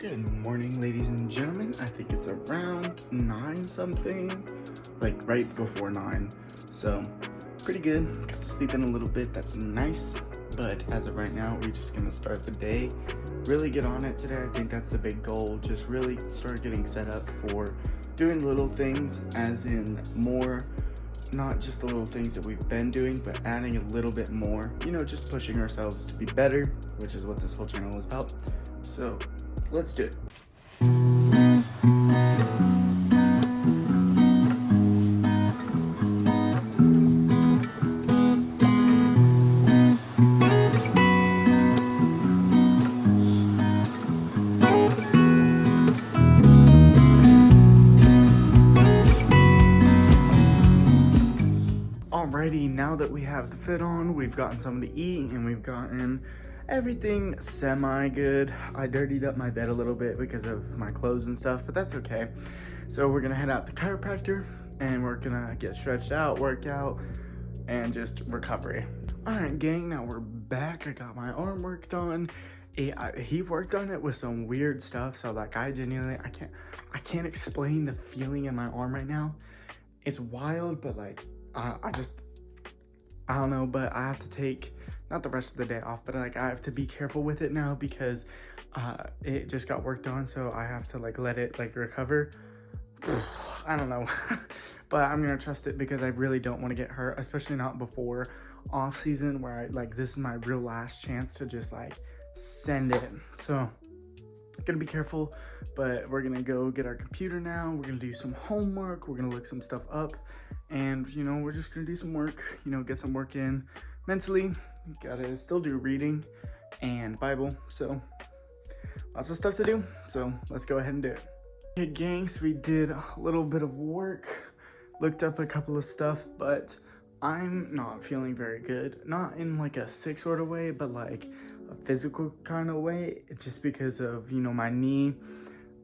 Good morning, ladies and gentlemen. I think it's around 9 something, like right before 9. So pretty good. Got to sleep in a little bit. That's nice. But as of right now, we're just gonna start the day. Really get on it today. I think that's the big goal. Just really start getting set up for doing little things, as in more, not just the little things that we've been doing, but adding a little bit more, just pushing ourselves to be better, which is what this whole channel is about. So let's do it. Alrighty, now that we have the fit on, we've gotten something to eat, and we've gotten everything semi-good. I dirtied up my bed a little bit because of my clothes and stuff, but that's okay. So we're gonna head out to chiropractor, and we're gonna get stretched out, work out, and just recovery. Alright gang, now we're back. I got my arm worked on. He worked on it with some weird stuff, so like I genuinely, I can't explain the feeling in my arm right now. It's wild, but like, I don't know, but I have to take, not the rest of the day off, but like I have to be careful with it now because it just got worked on, so I have to like let it like recover. I don't know, but I'm gonna trust it because I really don't want to get hurt, especially not before off season where this is my real last chance to just like send it. So gonna be careful, but we're gonna go get our computer now. We're gonna do some homework. We're gonna look some stuff up, and we're just gonna do some work, get some work in mentally. Gotta still do reading and Bible, so lots of stuff to do. So let's go ahead and do it. Okay gangs, we did a little bit of work, looked up a couple of stuff, but I'm not feeling very good. Not in like a sick sort of way, but like a physical kind of way. It's just because of my knee,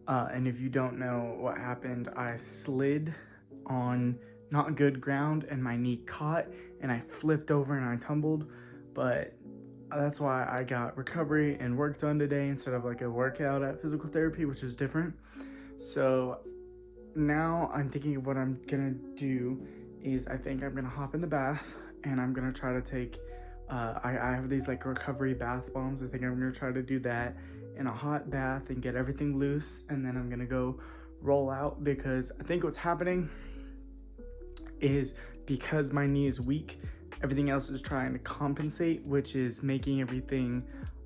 and if you don't know what happened, I slid on not good ground and my knee caught and I flipped over and I tumbled. But that's why I got recovery and work done today instead of like a workout at physical therapy, which is different. So now I'm thinking of what I'm gonna do is I think I'm gonna hop in the bath and I'm gonna try to take I have these like recovery bath bombs. I think I'm gonna try to do that in a hot bath and get everything loose, and then I'm gonna go roll out, because I think what's happening is because my knee is weak, everything else is trying to compensate, which is making everything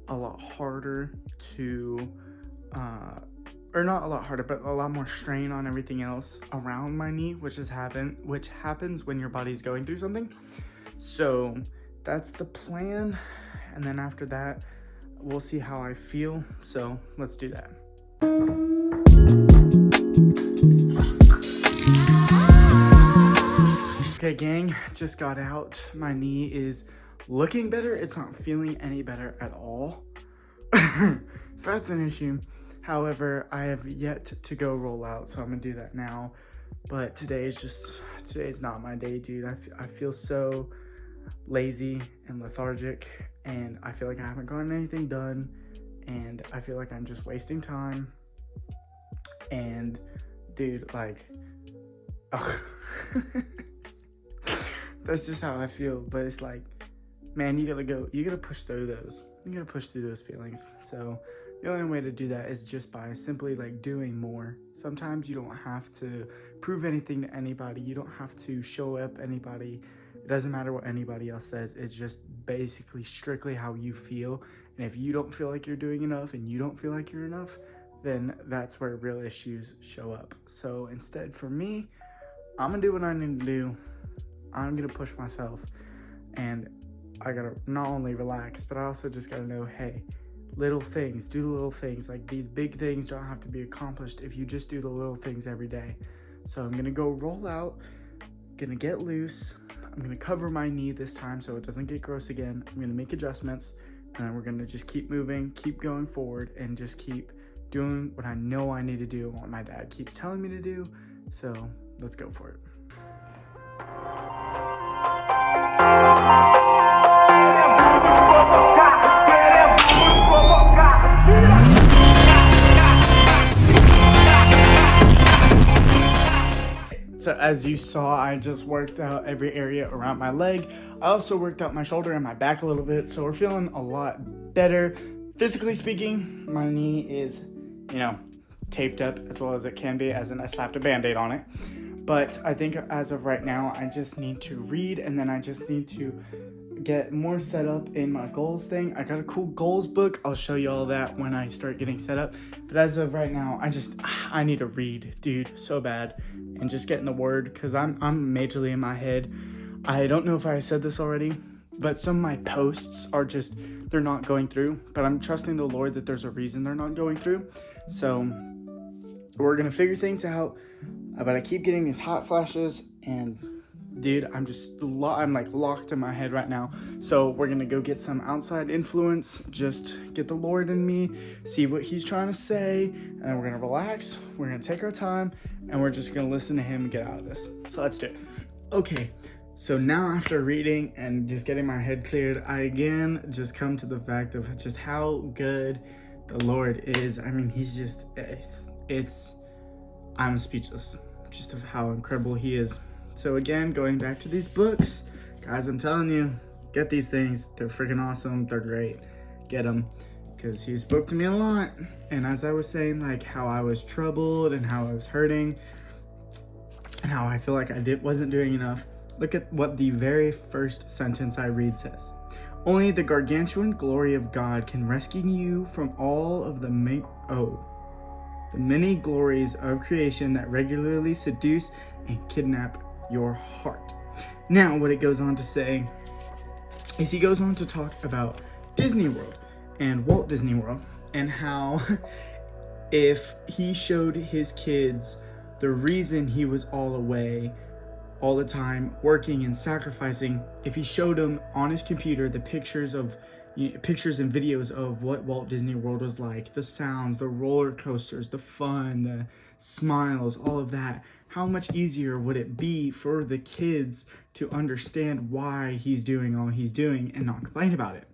a lot harder to or not a lot harder, but a lot more strain on everything else around my knee, which happens when your body's going through something. So that's the plan, and then after that we'll see how I feel. So let's do that. Okay gang, just got out. My knee is looking better. It's not feeling any better at all. So that's an issue. However, I have yet to go roll out, so I'm gonna do that now. But today's not my day, dude. I feel so lazy and lethargic, and I feel like I haven't gotten anything done, and I feel like I'm just wasting time. And dude, like, ugh. That's just how I feel. But it's like, man, you gotta push through those feelings. So the only way to do that is just by simply like doing more. Sometimes you don't have to prove anything to anybody. You don't have to show up anybody. It doesn't matter what anybody else says. It's just basically strictly how you feel. And if you don't feel like you're doing enough and you don't feel like you're enough, then that's where real issues show up. So instead, for me, I'm gonna do what I need to do. I'm gonna push myself, and I gotta not only relax, but I also just gotta know, hey, little things, do the little things. Like, these big things don't have to be accomplished if you just do the little things every day. So I'm gonna go roll out, gonna get loose. I'm gonna cover my knee this time so it doesn't get gross again. I'm gonna make adjustments, and then we're gonna just keep moving, keep going forward, and just keep doing what I know I need to do, what my dad keeps telling me to do. So let's go for it. as you saw, I just worked out every area around my leg. I also worked out my shoulder and my back a little bit, so we're feeling a lot better. Physically speaking, my knee is, taped up as well as it can be, as in I slapped a Band-Aid on it. But I think as of right now, I just need to read, and then I just need to get more set up in my goals thing. I got a cool goals book. I'll show you all that when I start getting set up. But as of right now, I need to read, dude, so bad, and just get in the word, because I'm majorly in my head. I don't know if I said this already, but some of my posts are just, they're not going through, but I'm trusting the Lord that there's a reason they're not going through. So we're gonna figure things out, but I keep getting these hot flashes, and dude, I'm like locked in my head right now. So we're gonna go get some outside influence, just get the Lord in me, see what he's trying to say, and then we're gonna relax, we're gonna take our time, and we're just gonna listen to him and get out of this. So let's do it. Okay, so now after reading and just getting my head cleared, I again just come to the fact of just how good the Lord is. I mean, he's just, I'm speechless just of how incredible he is. So again, going back to these books, guys, I'm telling you, get these things. They're freaking awesome. They're great. Get them, because he spoke to me a lot. And as I was saying, like how I was troubled and how I was hurting and how I feel like I wasn't doing enough, look at what the very first sentence I read says. Only the gargantuan glory of God can rescue you from all of the many glories of creation that regularly seduce and kidnap your heart. Now, what it goes on to say is he goes on to talk about Disney World and Walt Disney World, and how if he showed his kids the reason he was all away all the time, working and sacrificing, if he showed them on his computer the pictures and videos of what Walt Disney World was like, the sounds, the roller coasters, the fun, the smiles, all of that, how much easier would it be for the kids to understand why he's doing all he's doing and not complain about it?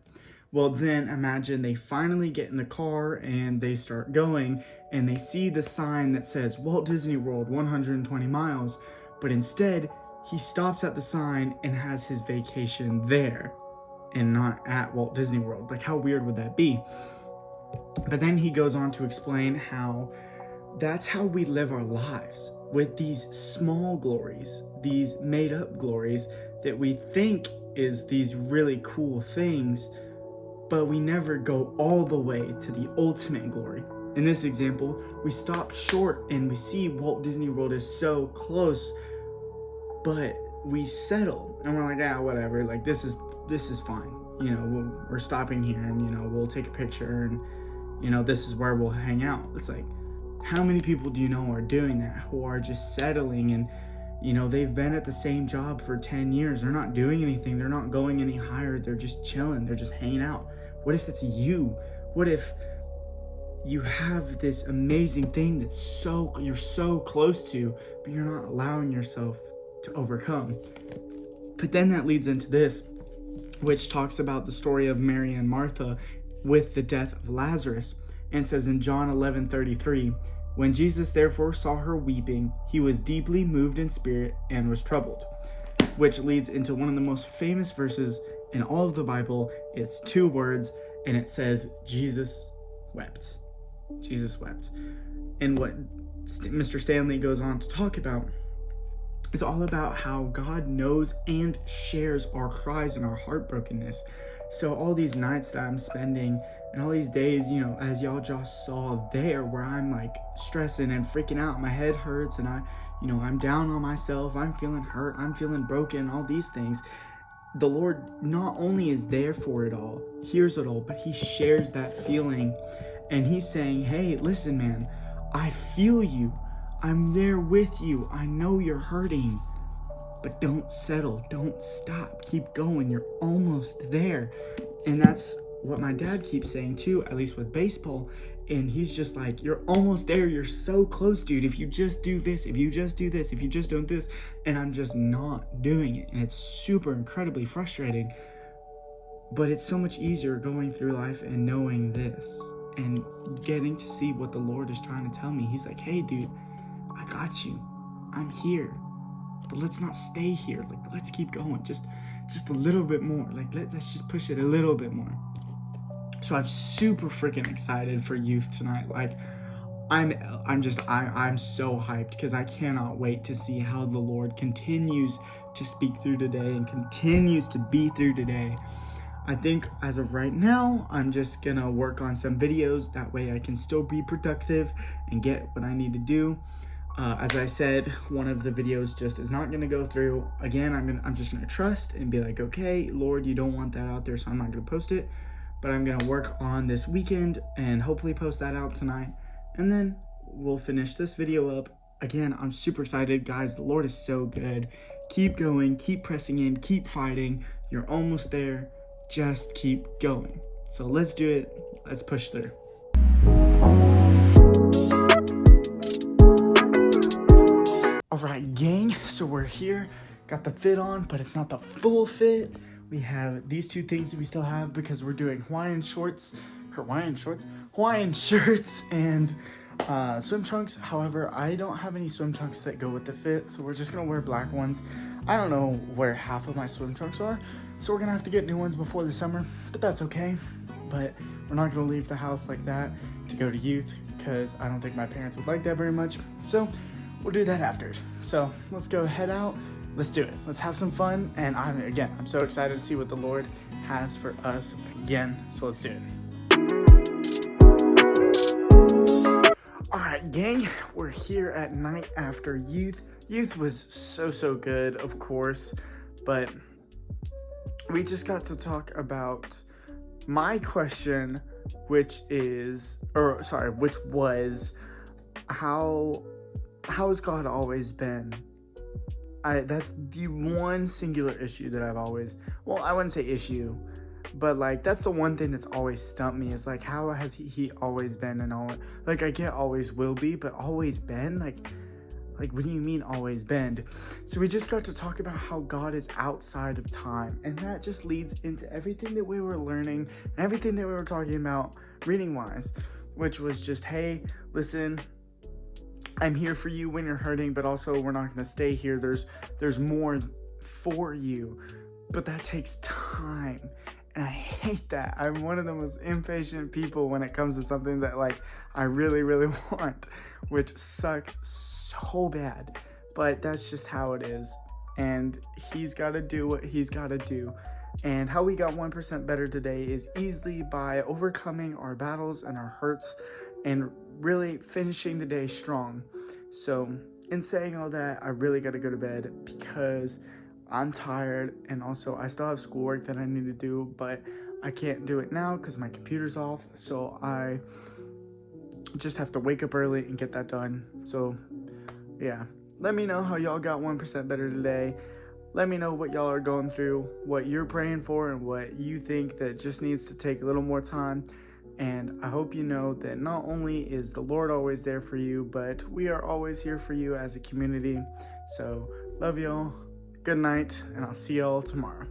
Well, then imagine they finally get in the car and they start going and they see the sign that says Walt Disney World 120 miles, but instead he stops at the sign and has his vacation there and not at Walt Disney World. Like, how weird would that be? But then he goes on to explain how that's how we live our lives, with these small glories, these made up glories that we think is these really cool things, but we never go all the way to the ultimate glory. In this example, we stop short and we see Walt Disney World is so close, but we settle and we're like, whatever, like this is fine. We're stopping here and, we'll take a picture and, this is where we'll hang out. It's like, how many people do you know are doing that, who are just settling and, they've been at the same job for 10 years. They're not doing anything. They're not going any higher. They're just chilling. They're just hanging out. What if it's you? What if you have this amazing thing that's you're so close to, but you're not allowing yourself to overcome? But then that leads into this, which talks about the story of Mary and Martha with the death of Lazarus, and says in John 11:33, when Jesus therefore saw her weeping, he was deeply moved in spirit and was troubled. Which leads into one of the most famous verses in all of the Bible. It's 2 words, and it says, Jesus wept. Jesus wept. And what Mr. Stanley goes on to talk about is all about how God knows and shares our cries and our heartbrokenness. So all these nights that I'm spending and all these days, as y'all just saw there, where I'm like stressing and freaking out, my head hurts and I'm down on myself, I'm feeling hurt, I'm feeling broken, all these things. The Lord not only is there for it all, hears it all, but he shares that feeling. And he's saying, hey, listen, man, I feel you. I'm there with you. I know you're hurting, but don't settle. Don't stop. Keep going. You're almost there. And that's what my dad keeps saying too, at least with baseball. And he's just like, you're almost there. You're so close, dude. If you just do this, if you just do this, if you just don't this. And I'm just not doing it. And it's super incredibly frustrating. But it's so much easier going through life and knowing this and getting to see what the Lord is trying to tell me. He's like, hey, dude, I got you. I'm here. but let's not stay here. Like, let's keep going just a little bit more. Like, let's just push it a little bit more. So I'm super freaking excited for youth tonight. Like, I'm so hyped because I cannot wait to see how the Lord continues to speak through today and continues to be through today. I think as of right now, I'm just gonna work on some videos. That way I can still be productive and get what I need to do. As I said, one of the videos just is not gonna go through. Again, I'm just gonna trust and be like, okay, Lord, you don't want that out there, so I'm not gonna post it. But I'm gonna work on this weekend and hopefully post that out tonight. And then we'll finish this video up. Again, I'm super excited, guys. The Lord is so good. Keep going, keep pressing in, keep fighting. You're almost there. Just keep going. So let's do it. Let's push through. All right, gang. So we're here. Got the fit on, but it's not the full fit. We have these two things that we still have because we're doing Hawaiian shirts, and swim trunks. However, I don't have any swim trunks that go with the fit, so we're just gonna wear black ones. I don't know where half of my swim trunks are, so we're gonna have to get new ones before the summer, but that's okay. But we're not gonna leave the house like that to go to youth because I don't think my parents would like that very much. So we'll do that after. So let's go head out. Let's do it. Let's have some fun. And I'm so excited to see what the Lord has for us again. So let's do it. All right, gang, we're here at night after youth. Youth was so good, of course, but we just got to talk about my question, which was, how has God always been? That's the one singular issue that I've always, well, I wouldn't say issue, but like that's the one thing that's always stumped me is like, how has he always been? And all, like, I get always will be, but always been, like what do you mean always been? So we just got to talk about how God is outside of time, and that just leads into everything that we were learning and everything that we were talking about reading wise, which was just, hey, listen, I'm here for you when you're hurting, but also we're not going to stay here. There's more for you, but that takes time. And I hate that. I'm one of the most impatient people when it comes to something that like I really want, which sucks so bad, but that's just how it is. And he's got to do what he's got to do. And how we got 1% better today is easily by overcoming our battles and our hurts and really finishing the day strong. So in saying all that, I really got to go to bed because I'm tired, and also I still have schoolwork that I need to do, but I can't do it now because my computer's off. So I just have to wake up early and get that done. So yeah, let me know how y'all got 1% better today. Let me know what y'all are going through, what you're praying for, and what you think that just needs to take a little more time. And I hope you know that not only is the Lord always there for you, but we are always here for you as a community. So love y'all. Good night, and I'll see y'all tomorrow.